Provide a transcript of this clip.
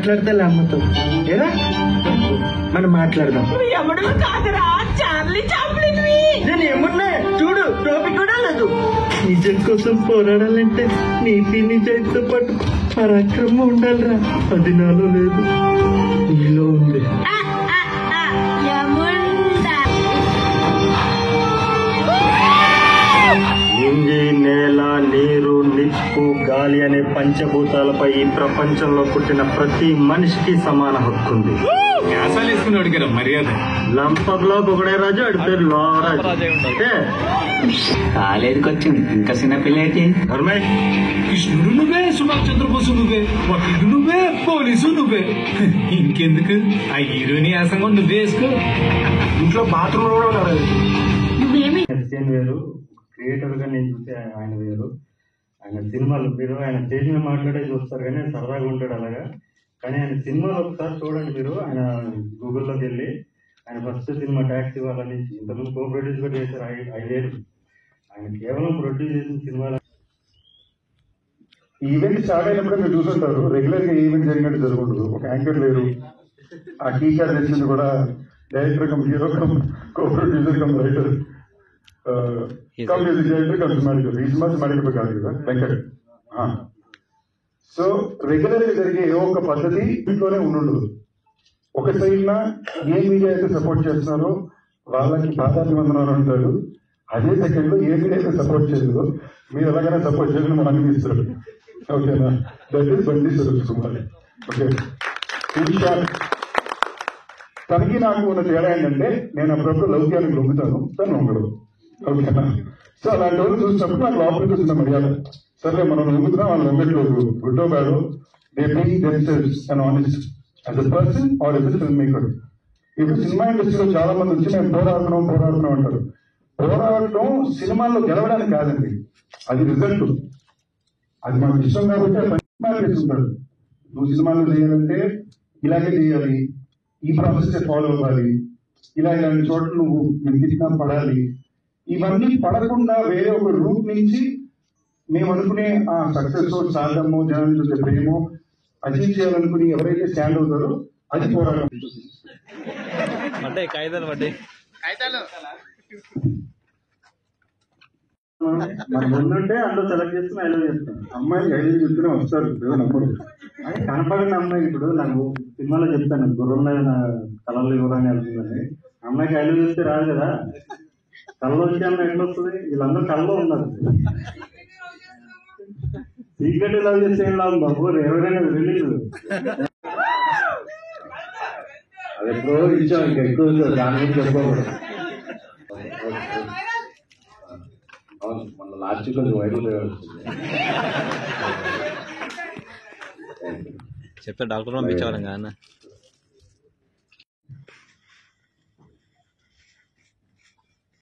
మాట్లాడితే అమ్మతో ఏరా మనం మాట్లాడదాం. ఎవడు కాదురా చార్లీ చాప్లిన్. నేను ఏమన్నా చూడు టోపిక్ కూడా లేదు. నిజం కోసం పోరాడాలంటే నీతి నిజాయితీతో పాటు పరాక్రమం ఉండాలిరా. అది నాలో లేదు, నీలో ఉంది. నింగి నేల నీరు నిప్పు గాలి అనే పంచభూతాలపై ఈ ప్రపంచంలో పుట్టిన ప్రతి మనిషికి సమాన హక్కు ఉంది. మర్యాద లంపంలో ఒకడే రాజు అడిపారు లోరాజు. కాలేజీకి వచ్చింది ఇంకా చిన్నపిల్ల ఏంటి? కృష్ణుడు నువ్వే, సుభాష్ చంద్రబోసు నువ్వే, వకీలు నువ్వే, పోలీసు నువ్వే. ఇంకెందుకు ఆ హీరోని ఆసంగా నువ్వే వేసుకో. ఇంట్లో బాత్రూమ్ కూడా ఉన్నారు. నువ్వేమి వేరు క్రియేటర్ గా నేను చూసే ఆయన వేరు. ఆయన సినిమాలు మీరు ఆయన స్టేజ్ మీద మాట్లాడే చూస్తారు కానీ సరదాగా ఉంటాడు అలాగా. కానీ ఆయన సినిమాలు ఒకసారి చూడండి మీరు. ఆయన గూగుల్లోకి వెళ్ళి ఆయన ఫస్ట్ సినిమా ట్యాక్సీ వాళ్ళని ఇంతకుముందు కో ప్రొడ్యూస్ కూడా చేశారు 5 ఏళ్ళు. ఆయన కేవలం ప్రొడ్యూస్ చేసిన సినిమాలు. ఈవెంట్ స్టార్ట్ అయినప్పుడే మీరు చూసుంటారు. రెగ్యులర్ గా ఈవెంట్ జరిగినట్టు జరుగుతుంది. ఒక యాంకర్ లేరు. ఆ టీచర్ తెచ్చింది కూడా director come hero come co producer cum writer cum director come cinematic. ఈ సినిమా సినిమాటిక్ కాదు కదా వెంకట్. సో రెగ్యులర్ గా జరిగే ఏ ఒక్క పద్ధతి ఇంట్లోనే ఉండదు. ఒక సైడ్ నా ఏ మీడియా అయితే సపోర్ట్ చేస్తున్నారో వాళ్ళకి పాదాభివందనాలు అంటారు. అదే సెకండ్ లో ఏ మీడియా అయితే సపోర్ట్ చేయదు మీరు ఎలాగైనా సపోర్ట్ చేయడం మనం అనిపిస్తారు. ఓకేనా? దట్ ఈస్ బండి స్వరూప్ కుమార్. ఓకే, తనకి నాకు ఉన్న తేడా ఏంటంటే నేను అప్పుడప్పుడు లౌక్యానికి లొంగుతాను, తను లొంగడు. ఓకేనా? సో అలాంటి వాళ్ళు చూసినప్పుడు నాకు లోపలికి వచ్చిన మర్యాద. సరే మనం లొంగుతున్నాం, వాళ్ళు లొంగట్లేదు, గుడ్డో బ్యాడో, they being themselves and honest as a person or as a film maker. ఇప్పుడు సినిమా ఇండస్ట్రీలో చాలా మంది వచ్చి నేను పోరాడుతున్నాం అంటారు. పోరాడటం సినిమాల్లో గెలవడానికి కాదండి, అది రిజల్ట్. అది మనకు ఇష్టం కాబట్టి చేస్తుంటాడు. నువ్వు సినిమాలో చేయాలంటే ఇలాగే చేయాలి, ఈ ప్రాసెస్ ఫాలో అవ్వాలి, ఇలాంటి చోట్ల నువ్వు వెతికినా పడాలి. ఇవన్నీ పడకుండా వేరే ఒక రూట్ నుంచి మేము అనుకునే ఆ సక్సెస్ సాధము జనాన్ని చూసే ప్రేమో అచీవ్ చేయాలనుకుని ఎవరైతే స్టాండ్ అవుతారో అది పోరాటం. మన ముందుంటే అందులో సెలెక్ట్ చేసుకుని ఐలో చేస్తాను. అమ్మాయికి 5 చెప్తూనే వస్తారు, నమ్మరు. అది కనపడిన అమ్మాయి ఇప్పుడు నాకు సినిమాలో చెప్తాను గుర్రంలో కలర్లు ఇవ్వడానికి వెళ్తుందని. అమ్మాయికి ఐలో చేస్తే రాదు కదా, కళ్ళలో వచ్చే అమ్మాయి ఎట్లా వస్తుంది? వీళ్ళందరూ కళ్ళలో ఉన్నారు. సీక్రెట్ ఇలా చేస్తే ఏం లాభం బాబు, ఎవరైనా రిలీజ్ అది ఎప్పుడో ఇచ్చాం, ఇంకా ఎక్కువ దాని గురించి చెప్పుకోకూడదు. మన లాస్ట్ కొంచెం వైరల్ చెప్తే డాక్టర్ పంపించేవాళ్ళం కదా.